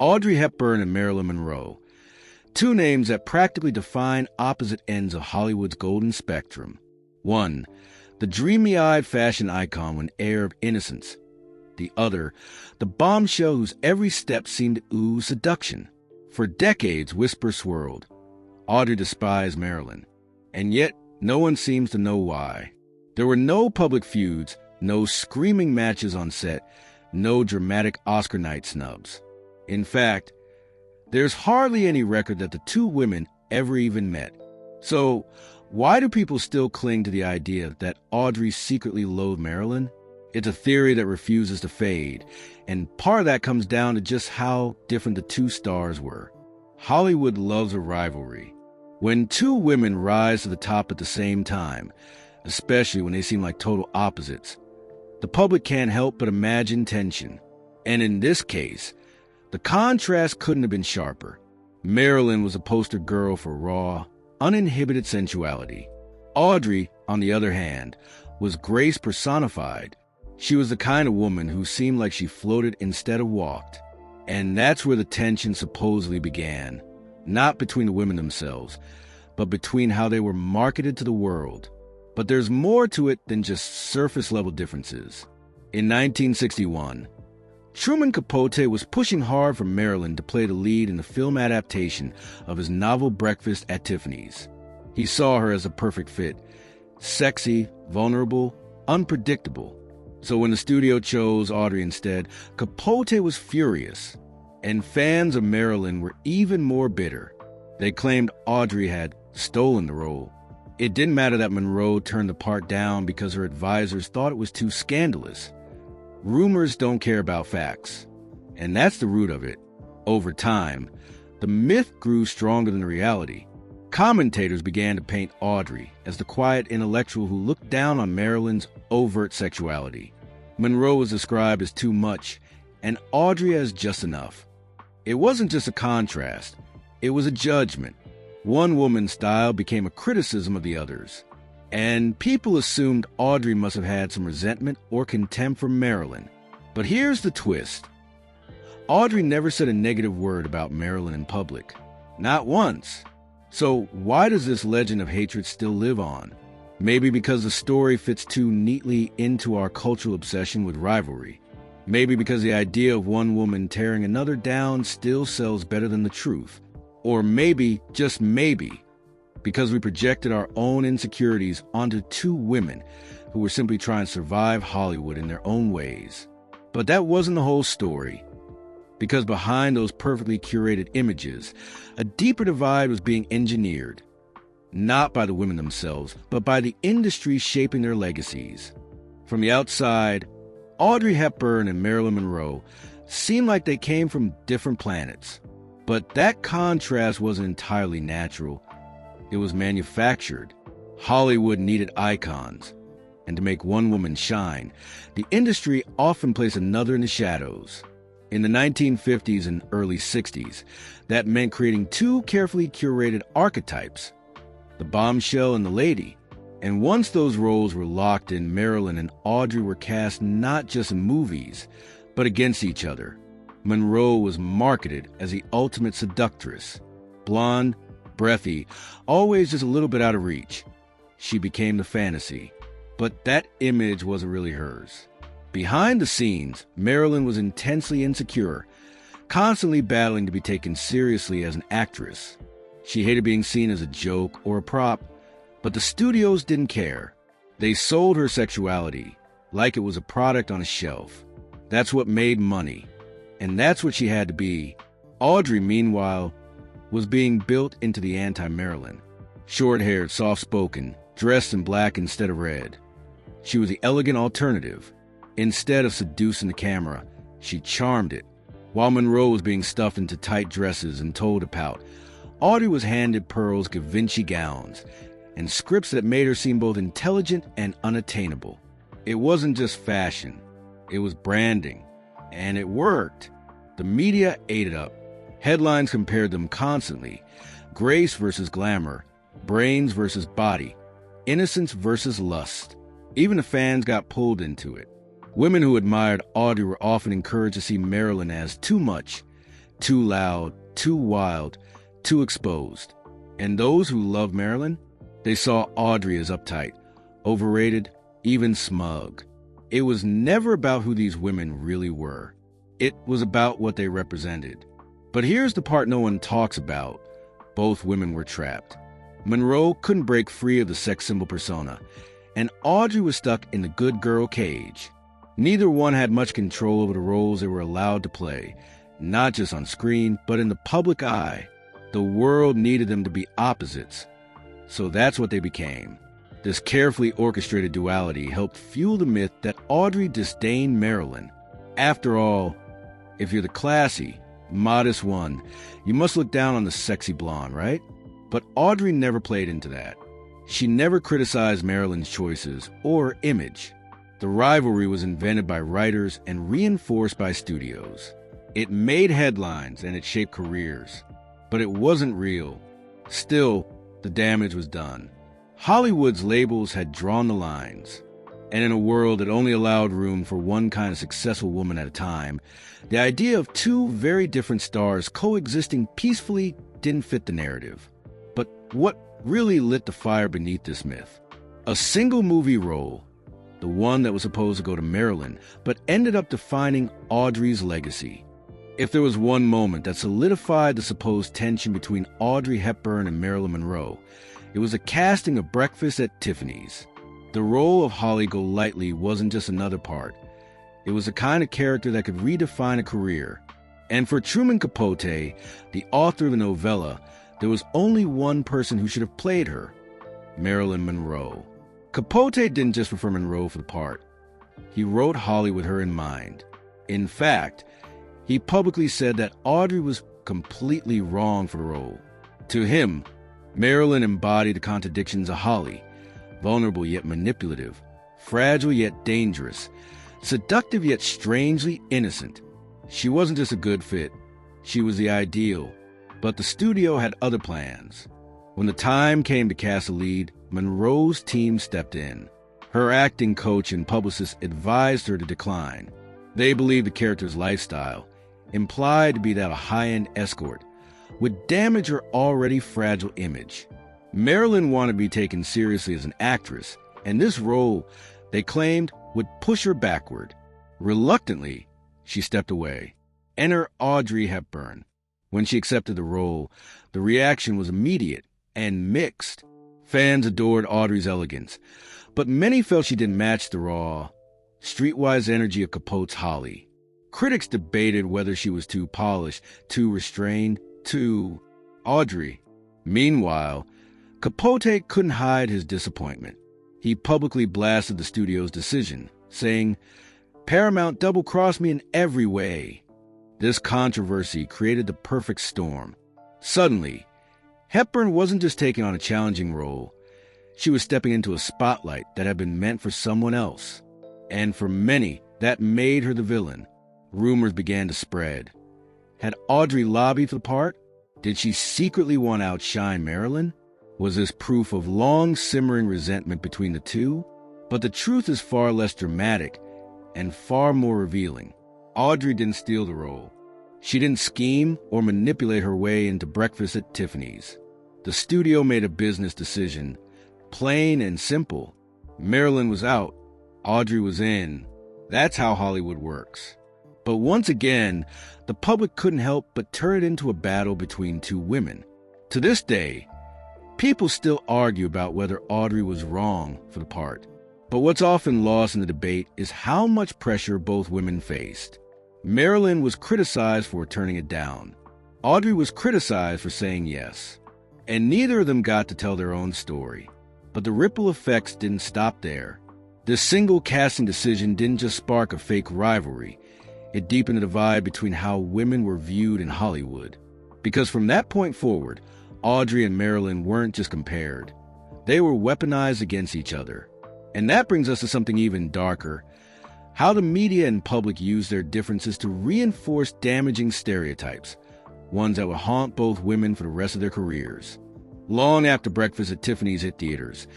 Audrey Hepburn and Marilyn Monroe, two names that practically define opposite ends of Hollywood's golden spectrum. One, the dreamy-eyed fashion icon with an air of innocence. The other, the bombshell whose every step seemed to ooze seduction. For decades, whispers swirled. Audrey despised Marilyn, and yet no one seems to know why. There were no public feuds, no screaming matches on set, no dramatic Oscar night snubs. In fact, there's hardly any record that the two women ever even met. So, why do people still cling to the idea that Audrey secretly loathed Marilyn? It's a theory that refuses to fade, and part of that comes down to just how different the two stars were. Hollywood loves a rivalry. When two women rise to the top at the same time, especially when they seem like total opposites, the public can't help but imagine tension. And in this case, the contrast couldn't have been sharper. Marilyn was a poster girl for raw, uninhibited sensuality. Audrey, on the other hand, was grace personified. She was the kind of woman who seemed like she floated instead of walked. And that's where the tension supposedly began. Not between the women themselves, but between how they were marketed to the world. But there's more to it than just surface-level differences. In 1961, Truman Capote was pushing hard for Marilyn to play the lead in the film adaptation of his novel Breakfast at Tiffany's. He saw her as a perfect fit, sexy, vulnerable, unpredictable. So when the studio chose Audrey instead, Capote was furious, and fans of Marilyn were even more bitter. They claimed Audrey had stolen the role. It didn't matter that Monroe turned the part down because her advisors thought it was too scandalous. Rumors don't care about facts, and that's the root of it. Over time, the myth grew stronger than the reality. Commentators began to paint Audrey as the quiet intellectual who looked down on Marilyn's overt sexuality. Monroe was described as too much, and Audrey as just enough. It wasn't just a contrast, it was a judgment. One woman's style became a criticism of the others, and people assumed Audrey must have had some resentment or contempt for Marilyn. But here's the twist. Audrey never said a negative word about Marilyn in public. Not once. So why does this legend of hatred still live on? Maybe because the story fits too neatly into our cultural obsession with rivalry. Maybe because the idea of one woman tearing another down still sells better than the truth. Or maybe, just maybe, because we projected our own insecurities onto two women who were simply trying to survive Hollywood in their own ways. But that wasn't the whole story. Because behind those perfectly curated images, a deeper divide was being engineered. Not by the women themselves, but by the industry shaping their legacies. From the outside, Audrey Hepburn and Marilyn Monroe seemed like they came from different planets. But that contrast wasn't entirely natural. It was manufactured. Hollywood needed icons. And to make one woman shine, the industry often placed another in the shadows. In the 1950s and early 60s, that meant creating two carefully curated archetypes, the bombshell and the lady. And once those roles were locked in, Marilyn and Audrey were cast not just in movies, but against each other. Monroe was marketed as the ultimate seductress. Blonde, breathy, always just a little bit out of reach. She became the fantasy. But that image wasn't really hers. Behind the scenes, Marilyn was intensely insecure, constantly battling to be taken seriously as an actress. She hated being seen as a joke or a prop, but the studios didn't care. They sold her sexuality like it was a product on a shelf. That's what made money. And that's what she had to be. Audrey, meanwhile, was being built into the anti-Marilyn. Short-haired, soft-spoken, dressed in black instead of red. She was the elegant alternative. Instead of seducing the camera, she charmed it. While Monroe was being stuffed into tight dresses and told to pout, Audrey was handed Pearl's Givenchy gowns and scripts that made her seem both intelligent and unattainable. It wasn't just fashion. It was branding. And it worked. The media ate it up. Headlines compared them constantly. Grace versus glamour. Brains versus body. Innocence versus lust. Even the fans got pulled into it. Women who admired Audrey were often encouraged to see Marilyn as too much. Too loud, too wild, too exposed. And those who loved Marilyn, they saw Audrey as uptight, overrated, even smug. It was never about who these women really were. It was about what they represented. But here's the part no one talks about. Both women were trapped. Monroe couldn't break free of the sex symbol persona, and Audrey was stuck in the good girl cage. Neither one had much control over the roles they were allowed to play, not just on screen, but in the public eye. The world needed them to be opposites, so that's what they became. This carefully orchestrated duality helped fuel the myth that Audrey disdained Marilyn. After all, if you're the classy, modest one, you must look down on the sexy blonde, right? But Audrey never played into that. She never criticized Marilyn's choices or image. The rivalry was invented by writers and reinforced by studios. It made headlines and it shaped careers, but it wasn't real. Still, the damage was done. Hollywood's labels had drawn the lines, and in a world that only allowed room for one kind of successful woman at a time, the idea of two very different stars coexisting peacefully didn't fit the narrative. But what really lit the fire beneath this myth? A single movie role, the one that was supposed to go to Marilyn, but ended up defining Audrey's legacy. If there was one moment that solidified the supposed tension between Audrey Hepburn and Marilyn Monroe, it was the casting of Breakfast at Tiffany's. The role of Holly Golightly wasn't just another part. It was the kind of character that could redefine a career. And for Truman Capote, the author of the novella, there was only one person who should have played her: Marilyn Monroe. Capote didn't just prefer Monroe for the part. He wrote Holly with her in mind. In fact, he publicly said that Audrey was completely wrong for the role. To him, Marilyn embodied the contradictions of Holly: vulnerable yet manipulative, fragile yet dangerous, seductive yet strangely innocent. She wasn't just a good fit, she was the ideal. But the studio had other plans. When the time came to cast a lead, Monroe's team stepped in. Her acting coach and publicist advised her to decline. They believed the character's lifestyle, implied to be that of a high-end escort, would damage her already fragile image. Marilyn wanted to be taken seriously as an actress, and this role, they claimed, would push her backward. Reluctantly, she stepped away. Enter Audrey Hepburn. When she accepted the role, the reaction was immediate and mixed. Fans adored Audrey's elegance, but many felt she didn't match the raw, streetwise energy of Capote's Holly. Critics debated whether she was too polished, too restrained, too Audrey. Meanwhile, Capote couldn't hide his disappointment. He publicly blasted the studio's decision, saying, "Paramount double-crossed me in every way." This controversy created the perfect storm. Suddenly, Hepburn wasn't just taking on a challenging role. She was stepping into a spotlight that had been meant for someone else. And for many, that made her the villain. Rumors began to spread. Had Audrey lobbied for the part? Did she secretly want to outshine Marilyn? Was this proof of long-simmering resentment between the two? But the truth is far less dramatic and far more revealing. Audrey didn't steal the role. She didn't scheme or manipulate her way into Breakfast at Tiffany's. The studio made a business decision, plain and simple. Marilyn was out, Audrey was in. That's how Hollywood works. But once again, the public couldn't help but turn it into a battle between two women. To this day, people still argue about whether Audrey was wrong for the part. But what's often lost in the debate is how much pressure both women faced. Marilyn was criticized for turning it down. Audrey was criticized for saying yes. And neither of them got to tell their own story. But the ripple effects didn't stop there. This single casting decision didn't just spark a fake rivalry. It deepened the divide between how women were viewed in Hollywood. Because from that point forward, Audrey and Marilyn weren't just compared. They were weaponized against each other. And that brings us to something even darker: how the media and public use their differences to reinforce damaging stereotypes, ones that would haunt both women for the rest of their careers. Long after Breakfast at Tiffany's hit theaters,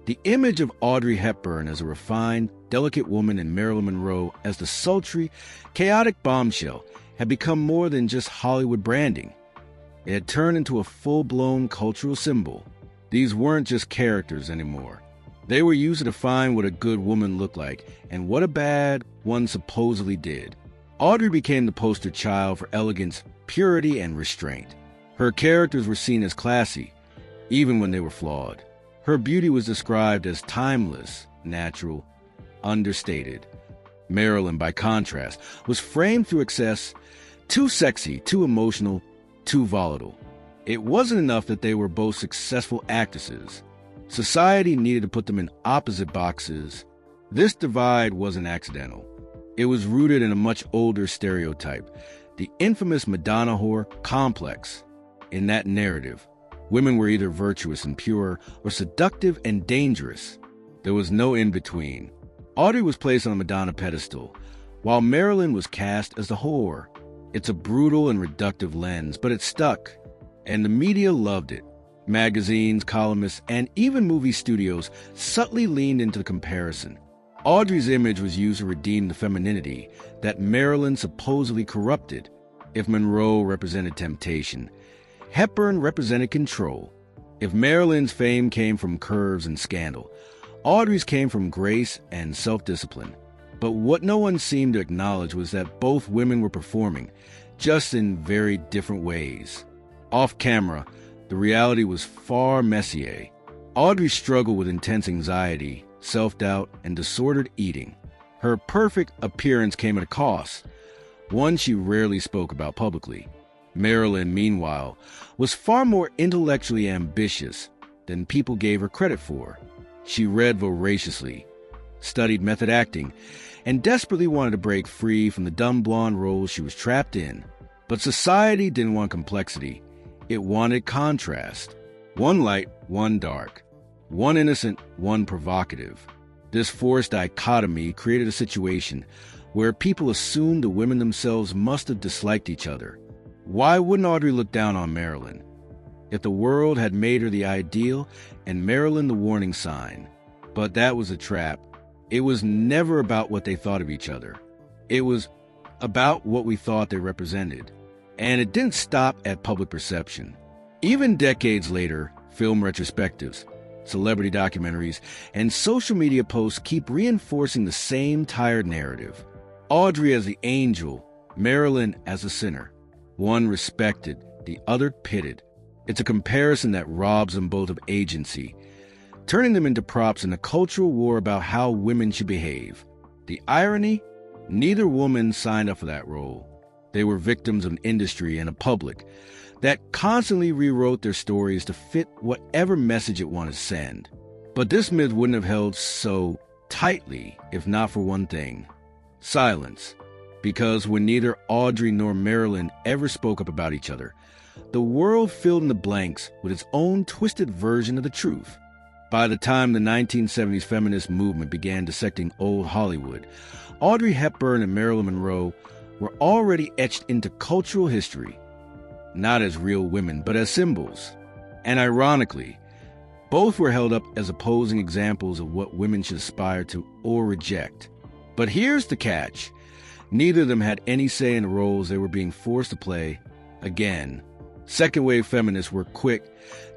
the image of Audrey Hepburn as a refined, delicate woman and Marilyn Monroe as the sultry, chaotic bombshell had become more than just Hollywood branding. It had turned into a full-blown cultural symbol. These weren't just characters anymore. They were used to define what a good woman looked like and what a bad one supposedly did. Audrey became the poster child for elegance, purity, and restraint. Her characters were seen as classy, even when they were flawed. Her beauty was described as timeless, natural, understated. Marilyn, by contrast, was framed through excess, too sexy, too emotional, too volatile. It wasn't enough that they were both successful actresses. Society needed to put them in opposite boxes. This divide wasn't accidental. It was rooted in a much older stereotype, the infamous Madonna whore complex. In that narrative, women were either virtuous and pure or seductive and dangerous. There was no in-between. Audrey was placed on a Madonna pedestal, while Marilyn was cast as the whore. It's a brutal and reductive lens, but it stuck, and the media loved it. Magazines, columnists, and even movie studios subtly leaned into the comparison. Audrey's image was used to redeem the femininity that Marilyn supposedly corrupted. If Monroe represented temptation, Hepburn represented control. If Marilyn's fame came from curves and scandal, Audrey's came from grace and self-discipline. But what no one seemed to acknowledge was that both women were performing, just in very different ways. Off camera, the reality was far messier. Audrey struggled with intense anxiety, self-doubt, and disordered eating. Her perfect appearance came at a cost, one she rarely spoke about publicly. Marilyn, meanwhile, was far more intellectually ambitious than people gave her credit for. She read voraciously, studied method acting, and desperately wanted to break free from the dumb blonde roles she was trapped in. But society didn't want complexity. It wanted contrast. One light, one dark. One innocent, one provocative. This forced dichotomy created a situation where people assumed the women themselves must have disliked each other. Why wouldn't Audrey look down on Marilyn? If the world had made her the ideal and Marilyn the warning sign. But that was a trap. It was never about what they thought of each other. It was about what we thought they represented. And it didn't stop at public perception. Even decades later, film retrospectives, celebrity documentaries, and social media posts keep reinforcing the same tired narrative. Audrey as the angel, Marilyn as a sinner. One respected, the other pitted. It's a comparison that robs them both of agency, turning them into props in a cultural war about how women should behave. The irony? Neither woman signed up for that role. They were victims of an industry and a public that constantly rewrote their stories to fit whatever message it wanted to send. But this myth wouldn't have held so tightly if not for one thing: silence. Because when neither Audrey nor Marilyn ever spoke up about each other, the world filled in the blanks with its own twisted version of the truth. By the time the 1970s feminist movement began dissecting old Hollywood, Audrey Hepburn and Marilyn Monroe were already etched into cultural history, not as real women, but as symbols. And ironically, both were held up as opposing examples of what women should aspire to or reject. But here's the catch. Neither of them had any say in the roles they were being forced to play. Again, second-wave feminists were quick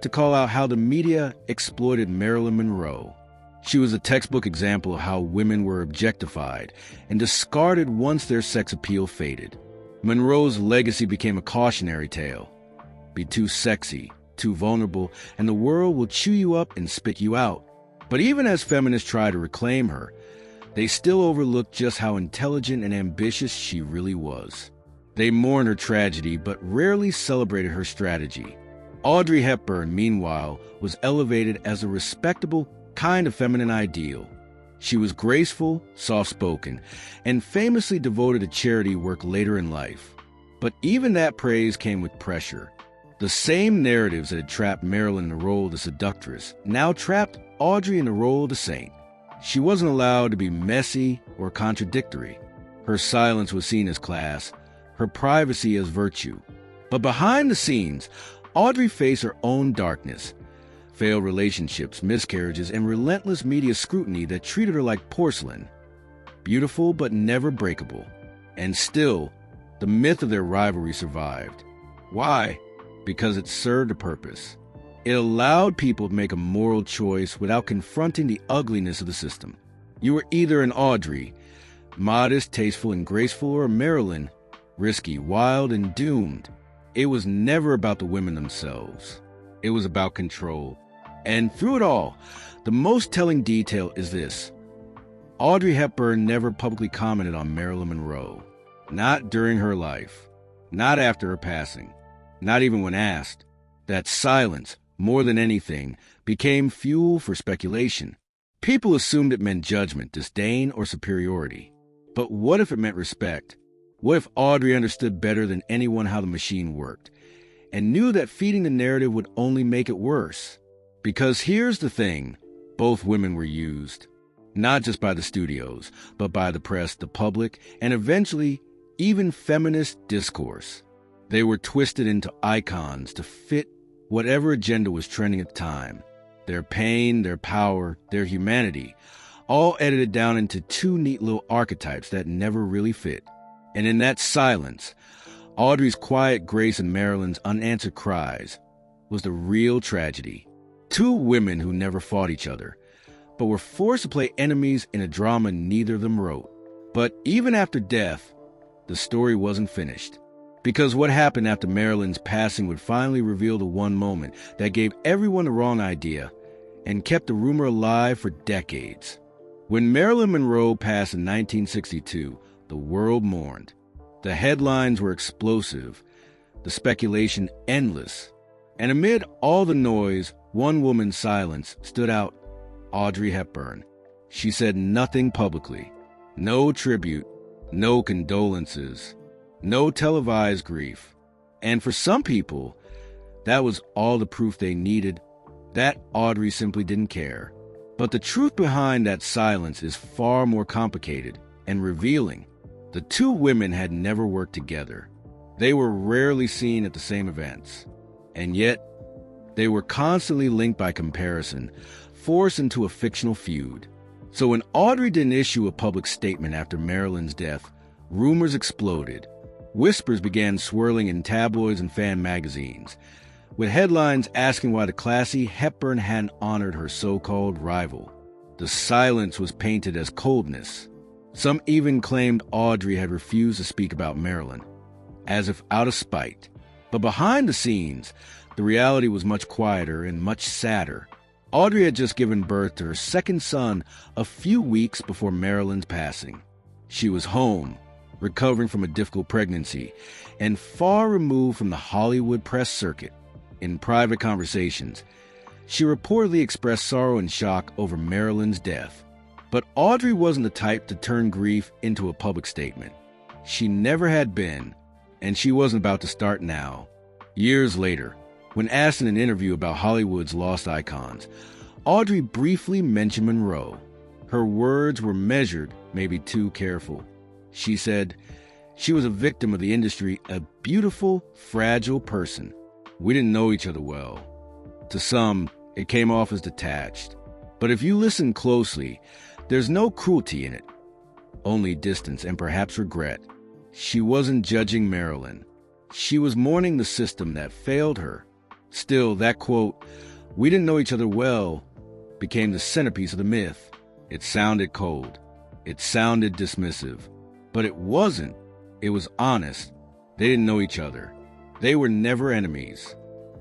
to call out how the media exploited Marilyn Monroe. She was a textbook example of how women were objectified and discarded once their sex appeal faded. Monroe's legacy became a cautionary tale. Be too sexy, too vulnerable, and the world will chew you up and spit you out. But even as feminists tried to reclaim her, they still overlooked just how intelligent and ambitious she really was. They mourned her tragedy, but rarely celebrated her strategy. Audrey Hepburn, meanwhile, was elevated as a respectable, kind of feminine ideal. She was graceful, soft-spoken, and famously devoted to charity work later in life. But even that praise came with pressure. The same narratives that had trapped Marilyn in the role of the seductress now trapped Audrey in the role of the saint. She wasn't allowed to be messy or contradictory. Her silence was seen as class, her privacy as virtue. But behind the scenes, Audrey faced her own darkness. Failed relationships, miscarriages, and relentless media scrutiny that treated her like porcelain. Beautiful but never breakable. And still, The myth of their rivalry survived. Why? Because it served a purpose. It allowed people to make a moral choice without confronting the ugliness of the system. You were either an Audrey, modest, tasteful, and graceful, or a Marilyn, risky, wild, and doomed. It was never about the women themselves. It was about control. And through it all, the most telling detail is this. Audrey Hepburn never publicly commented on Marilyn Monroe. Not during her life. Not after her passing. Not even when asked. That silence, more than anything, became fuel for speculation. People assumed it meant judgment, disdain, or superiority. But what if it meant respect? What if Audrey understood better than anyone how the machine worked, and knew that feeding the narrative would only make it worse? Because here's the thing, both women were used. Not just by the studios, but by the press, the public, and eventually, even feminist discourse. They were twisted into icons to fit whatever agenda was trending at the time. Their pain, their power, their humanity, all edited down into two neat little archetypes that never really fit. And in that silence, Audrey's quiet grace and Marilyn's unanswered cries was the real tragedy. Two women who never fought each other, but were forced to play enemies in a drama neither of them wrote. But even after death, the story wasn't finished. Because what happened after Marilyn's passing would finally reveal the one moment that gave everyone the wrong idea and kept the rumor alive for decades. When Marilyn Monroe passed in 1962, the world mourned. The headlines were explosive, the speculation endless. And amid all the noise, one woman's silence stood out: Audrey Hepburn. She said nothing publicly. No tribute, no condolences, no televised grief. And for some people, that was all the proof they needed that Audrey simply didn't care. But the truth behind that silence is far more complicated and revealing. The two women had never worked together. They were rarely seen at the same events. And yet, they were constantly linked by comparison, forced into a fictional feud. So when Audrey didn't issue a public statement after Marilyn's death, rumors exploded. Whispers began swirling in tabloids and fan magazines, with headlines asking why the classy Hepburn hadn't honored her so-called rival. The silence was painted as coldness. Some even claimed Audrey had refused to speak about Marilyn, as if out of spite. But behind the scenes, the reality was much quieter and much sadder. Audrey had just given birth to her second son a few weeks before Marilyn's passing. She was home, recovering from a difficult pregnancy, and far removed from the Hollywood press circuit. In private conversations, she reportedly expressed sorrow and shock over Marilyn's death. But Audrey wasn't the type to turn grief into a public statement. She never had been, and she wasn't about to start now. Years later, when asked in an interview about Hollywood's lost icons, Audrey briefly mentioned Monroe. Her words were measured, maybe too careful. She said, "She was a victim of the industry, a beautiful, fragile person. We didn't know each other well." To some, it came off as detached. But if you listen closely, there's no cruelty in it, only distance and perhaps regret. She wasn't judging Marilyn. She was mourning the system that failed her. Still, that quote, "We didn't know each other well," became the centerpiece of the myth. It sounded cold. It sounded dismissive. But it wasn't. It was honest. They didn't know each other. They were never enemies.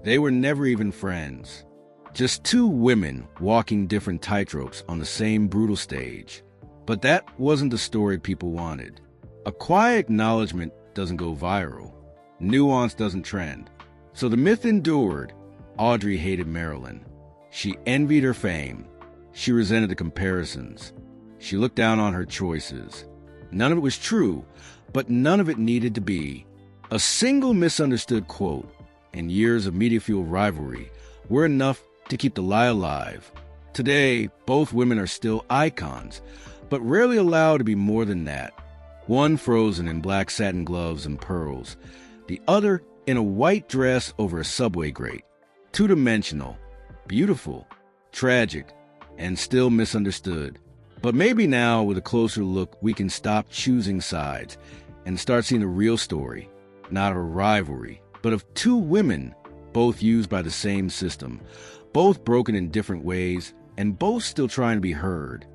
They were never even friends. Just two women walking different tightropes on the same brutal stage. But that wasn't the story people wanted. A quiet acknowledgement doesn't go viral. Nuance doesn't trend. So the myth endured. Audrey hated Marilyn. She envied her fame. She resented the comparisons. She looked down on her choices. None of it was true, but none of it needed to be. A single misunderstood quote and years of media-fueled rivalry were enough to keep the lie alive. Today, both women are still icons, but rarely allowed to be more than that. One frozen in black satin gloves and pearls, the other in a white dress over a subway grate. Two-dimensional, beautiful, tragic, and still misunderstood. But maybe now, with a closer look, we can stop choosing sides and start seeing the real story, not of a rivalry, but of two women, both used by the same system, both broken in different ways, and both still trying to be heard.